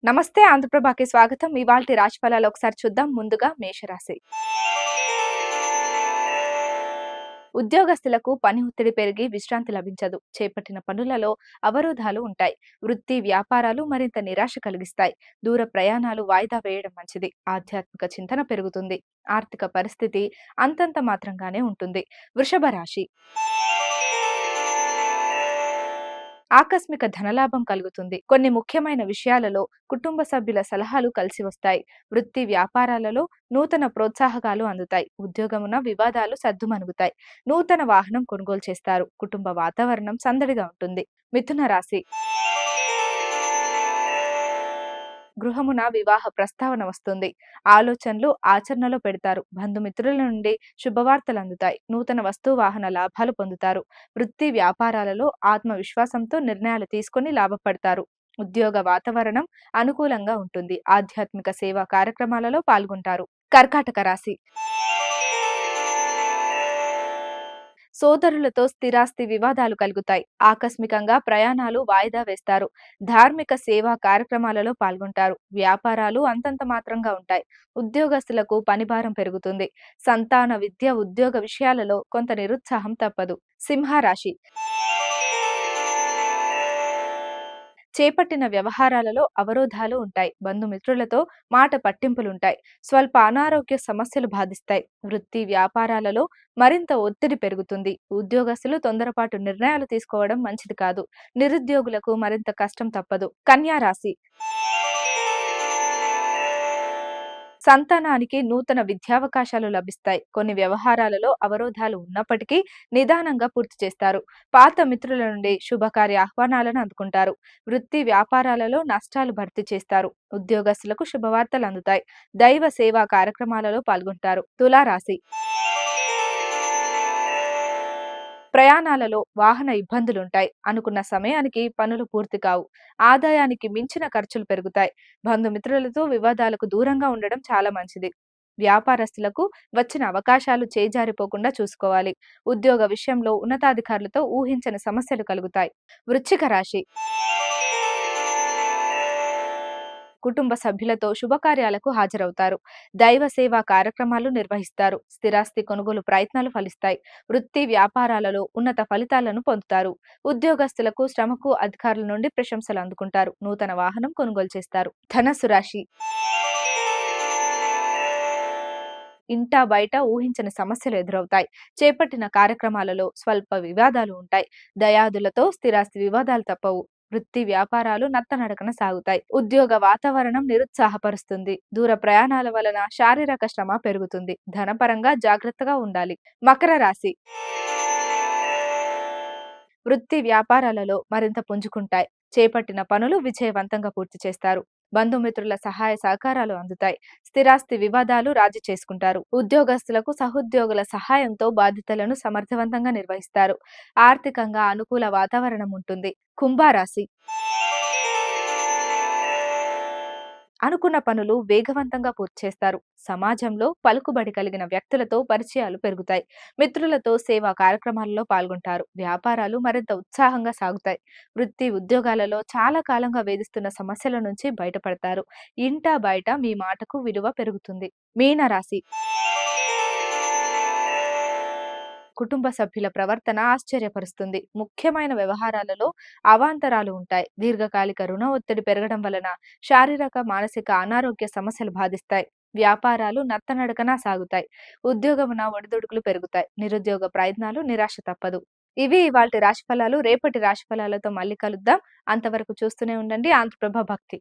నమస్తే ఆంధ్రప్రభకి స్వాగతం. ఇవాల్టి రాశిఫలాలు ఒకసారి చూద్దాం. ముందుగా మేషరాశి. ఉద్యోగస్తులకు పని ఒత్తిడి పెరిగి విశ్రాంతి లభించదు. చేపట్టిన పనులలో అవరోధాలు ఉంటాయి. వృత్తి వ్యాపారాలు మరింత నిరాశ కలిగిస్తాయి. దూర ప్రయాణాలు వాయిదా వేయడం మంచిది. ఆధ్యాత్మిక చింతన పెరుగుతుంది. ఆర్థిక పరిస్థితి అంతంత మాత్రంగానే ఉంటుంది. వృషభ రాశి. ఆకస్మిక ధనలాభం కలుగుతుంది. కొన్ని ముఖ్యమైన విషయాలలో కుటుంబ సభ్యుల సలహాలు కలిసి వస్తాయి. వృత్తి వ్యాపారాలలో నూతన ప్రోత్సాహకాలు అందుతాయి. ఉద్యోగమున వివాదాలు సద్దుమణుగుతాయి. నూతన వాహనం కొనుగోలు చేస్తారు. కుటుంబ వాతావరణం సందడిగా ఉంటుంది. మిథున రాశి. గృహమున వివాహ ప్రస్తావన వస్తుంది. ఆలోచనలు ఆచరణలో పెడతారు. బంధుమిత్రుల నుండి శుభవార్తలు అందుతాయి. నూతన వస్తు వాహన లాభాలు పొందుతారు. వృత్తి వ్యాపారాలలో ఆత్మవిశ్వాసంతో నిర్ణయాలు తీసుకొని లాభపడతారు. ఉద్యోగ వాతావరణం అనుకూలంగా ఉంటుంది. ఆధ్యాత్మిక సేవా కార్యక్రమాలలో పాల్గొంటారు. కర్కాటక రాశి. సోదరులతో స్థిరాస్తి వివాదాలు కలుగుతాయి. ఆకస్మికంగా ప్రయాణాలు వాయిదా వేస్తారు. ధార్మిక సేవా కార్యక్రమాలలో పాల్గొంటారు. వ్యాపారాలు అంతంత మాత్రంగా ఉంటాయి. ఉద్యోగస్తులకు పనిభారం పెరుగుతుంది. సంతాన విద్య ఉద్యోగ విషయాలలో కొంత నిరుత్సాహం తప్పదు. సింహరాశి. చేపట్టిన వ్యవహారాలలో అవరోధాలు ఉంటాయి. బంధుమిత్రులతో మాట పట్టింపులుంటాయి. స్వల్ప అనారోగ్య సమస్యలు బాధిస్తాయి. వృత్తి వ్యాపారాలలో మరింత ఒత్తిడి పెరుగుతుంది. ఉద్యోగస్తులు తొందరపాటు నిర్ణయాలు తీసుకోవడం మంచిది కాదు. నిరుద్యోగులకు మరింత కష్టం తప్పదు. కన్యా రాశి. సంతానానికి నూతన విద్యావకాశాలు లభిస్తాయి. కొన్ని వ్యవహారాలలో అవరోధాలు ఉన్నప్పటికీ నిదానంగా పూర్తి చేస్తారు. పాత మిత్రుల నుండి శుభకార్య ఆహ్వానాలను అందుకుంటారు. వృత్తి వ్యాపారాలలో నష్టాలు భర్తీ చేస్తారు. ఉద్యోగస్తులకు శుభవార్తలు అందుతాయి. దైవ సేవా కార్యక్రమాలలో పాల్గొంటారు. తులారాశి. ప్రయాణాలలో వాహన ఇబ్బందులుంటాయి. అనుకున్న సమయానికి పనులు పూర్తి కావు. ఆదాయానికి మించిన ఖర్చులు పెరుగుతాయి. బంధుమిత్రులతో వివాదాలకు దూరంగా ఉండడం చాలా మంచిది. వ్యాపారస్తులకు వచ్చిన అవకాశాలు చేజారిపోకుండా చూసుకోవాలి. ఉద్యోగ విషయంలో ఉన్నతాధికారులతో ఊహించని సమస్యలు కలుగుతాయి. వృశ్చిక రాశి. కుటుంబ సభ్యులతో శుభకార్యాలకు హాజరవుతారు. దైవ సేవా కార్యక్రమాలు నిర్వహిస్తారు. స్థిరాస్తి కొనుగోలు ప్రయత్నాలు ఫలిస్తాయి. వృత్తి వ్యాపారాలలో ఉన్నత ఫలితాలను పొందుతారు. ఉద్యోగస్తులకు శ్రమకు అధికారుల నుండి ప్రశంసలు అందుకుంటారు. నూతన వాహనం కొనుగోలు చేస్తారు. ధనస్సు రాశి. ఇంటా బయట ఊహించని సమస్యలు ఎదురవుతాయి. చేపట్టిన కార్యక్రమాలలో స్వల్ప వివాదాలు ఉంటాయి. దయాదులతో స్థిరాస్తి వివాదాలు తప్పవు. వృత్తి వ్యాపారాలు నత్తనడకన సాగుతాయి. ఉద్యోగ వాతావరణం నిరుత్సాహపరుస్తుంది. దూర ప్రయాణాల వలన శారీరక శ్రమ పెరుగుతుంది. ధనపరంగా జాగ్రత్తగా ఉండాలి. మకర రాశి. వృత్తి వ్యాపారాలలో మరింత పుంజుకుంటాయి. చేపట్టిన పనులు విజయవంతంగా పూర్తి చేస్తారు. బంధుమిత్రుల సహాయ సహకారాలు అందుతాయి. స్థిరాస్తి వివాదాలు రాజీ చేసుకుంటారు. ఉద్యోగస్తులకు సహోద్యోగుల సహాయంతో బాధ్యతలను సమర్థవంతంగా నిర్వహిస్తారు. ఆర్థికంగా అనుకూల వాతావరణం ఉంటుంది. కుంభరాశి. అనుకున్న పనులు వేగవంతంగా పూర్తి చేస్తారు. సమాజంలో పలుకుబడి కలిగిన వ్యక్తులతో పరిచయాలు పెరుగుతాయి. మిత్రులతో సేవా కార్యక్రమాలలో పాల్గొంటారు. వ్యాపారాలు మరింత ఉత్సాహంగా సాగుతాయి. వృత్తి ఉద్యోగాలలో చాలా కాలంగా వేధిస్తున్న సమస్యల నుంచి బయటపడతారు. ఇంటా బయట మీ మాటకు విలువ పెరుగుతుంది. మీనరాశి. కుటుంబ సభ్యుల ప్రవర్తన ఆశ్చర్యపరుస్తుంది. ముఖ్యమైన వ్యవహారాలలో అవాంతరాలు ఉంటాయి. దీర్ఘకాలిక రుణ ఒత్తిడి పెరగడం వలన శారీరక మానసిక అనారోగ్య సమస్యలు బాధిస్తాయి. వ్యాపారాలు నత్తనడకన సాగుతాయి. ఉద్యోగమున ఒడిదుడుకులు పెరుగుతాయి. నిరుద్యోగ ప్రయత్నాలు నిరాశ తప్పదు. ఇవి ఇవాల్టి రాశిఫలాలు. రేపటి రాశిఫలాలతో మళ్ళీ కలుద్దాం. అంతవరకు చూస్తూనే ఉండండి ఆంధ్రప్రభ భక్తి.